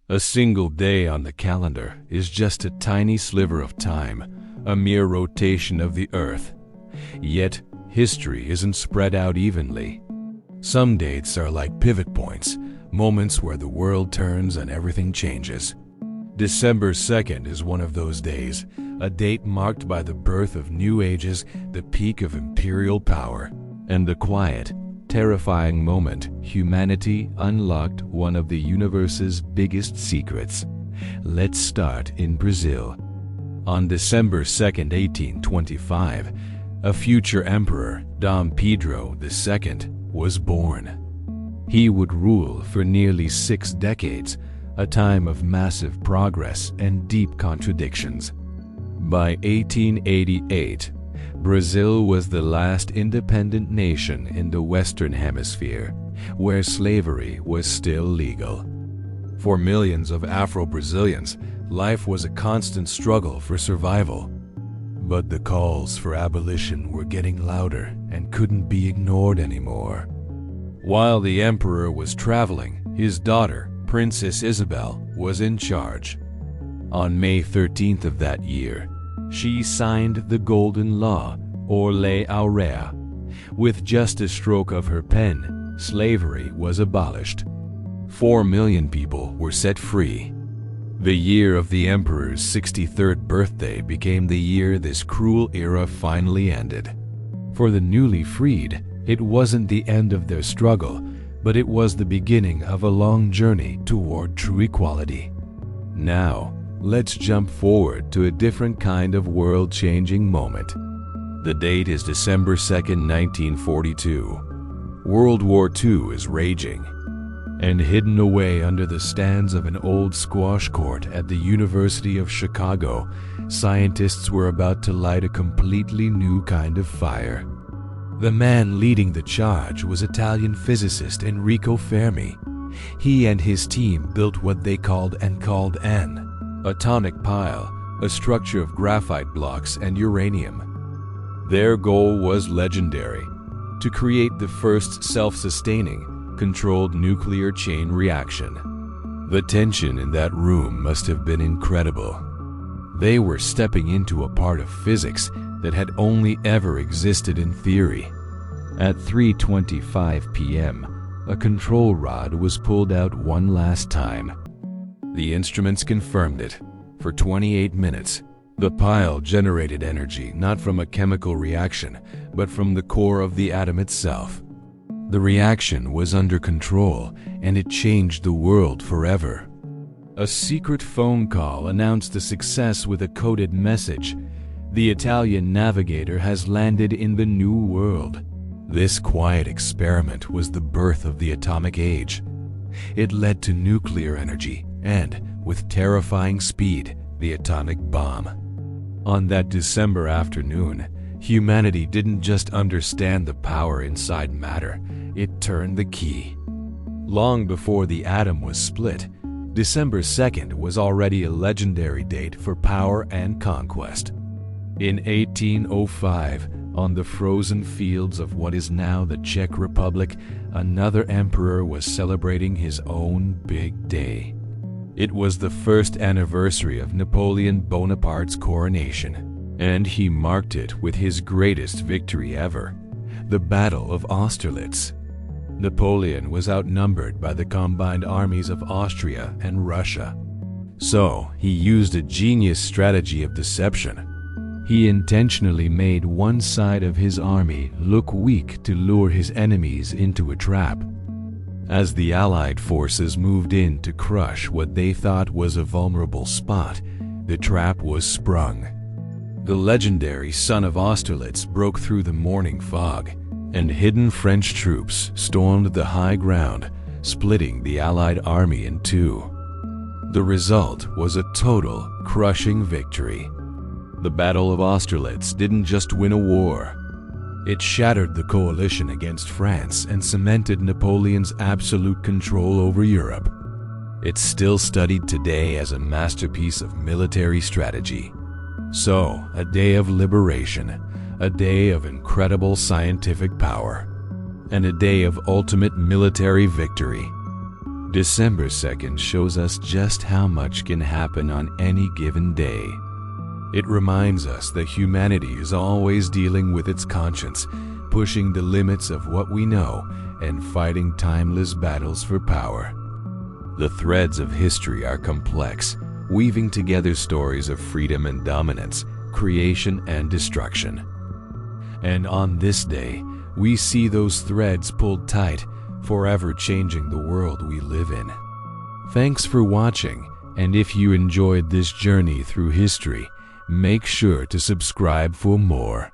A single day on the calendar is just a tiny sliver of time, a mere rotation of the Earth. Yet, history isn't spread out evenly. Some dates are like pivot points, moments where the world turns and everything changes. December 2nd is one of those days, a date marked by the birth of new ages, the peak of imperial power, and the quiet, terrifying moment humanity unlocked one of the universe's biggest secrets. Let's start in Brazil. On December 2nd, 1825, a future emperor, Dom Pedro II, was born. He would rule for nearly 6 decades, a time of massive progress and deep contradictions. By 1888, Brazil was the last independent nation in the Western Hemisphere, where slavery was still legal. For millions of Afro-Brazilians, life was a constant struggle for survival. But the calls for abolition were getting louder and couldn't be ignored anymore. While the emperor was traveling, his daughter, Princess Isabel, was in charge. On May 13th of that year, she signed the Golden Law, or Lei Áurea. With just a stroke of her pen, slavery was abolished. 4 million people were set free. The year of the emperor's 63rd birthday became the year this cruel era finally ended. For the newly freed, it wasn't the end of their struggle, but it was the beginning of a long journey toward true equality. Now, let's jump forward to a different kind of world-changing moment. The date is December 2nd, 1942. World War II is raging. And hidden away under the stands of an old squash court at the University of Chicago, scientists were about to light a completely new kind of fire. The man leading the charge was Italian physicist Enrico Fermi. He and his team built what they called an atomic pile, a structure of graphite blocks and uranium. Their goal was legendary: to create the first self-sustaining, controlled nuclear chain reaction. The tension in that room must have been incredible. They were stepping into a part of physics that had only ever existed in theory. At 3:25 p.m., a control rod was pulled out one last time. The instruments confirmed it. For 28 minutes, the pile generated energy not from a chemical reaction, but from the core of the atom itself. The reaction was under control, and it changed the world forever. A secret phone call announced the success with a coded message: "The Italian navigator has landed in the New World." This quiet experiment was the birth of the atomic age. It led to nuclear energy and, with terrifying speed, the atomic bomb. On that December afternoon, humanity didn't just understand the power inside matter, it turned the key. Long before the atom was split, December 2nd was already a legendary date for power and conquest. In 1805, on the frozen fields of what is now the Czech Republic, another emperor was celebrating his own big day. It was the first anniversary of Napoleon Bonaparte's coronation, and he marked it with his greatest victory ever, the Battle of Austerlitz. Napoleon was outnumbered by the combined armies of Austria and Russia. So he used a genius strategy of deception. He intentionally made one side of his army look weak to lure his enemies into a trap. As the Allied forces moved in to crush what they thought was a vulnerable spot, the trap was sprung. The legendary son of Austerlitz broke through the morning fog, and hidden French troops stormed the high ground, splitting the Allied army in two. The result was a total, crushing victory. The Battle of Austerlitz didn't just win a war. It shattered the coalition against France and cemented Napoleon's absolute control over Europe. It's still studied today as a masterpiece of military strategy. So, a day of liberation, a day of incredible scientific power, and a day of ultimate military victory. December 2nd shows us just how much can happen on any given day. It reminds us that humanity is always dealing with its conscience, pushing the limits of what we know and fighting timeless battles for power. The threads of history are complex, weaving together stories of freedom and dominance, creation and destruction. And on this day, we see those threads pulled tight, forever changing the world we live in. Thanks for watching, and if you enjoyed this journey through history, make sure to subscribe for more.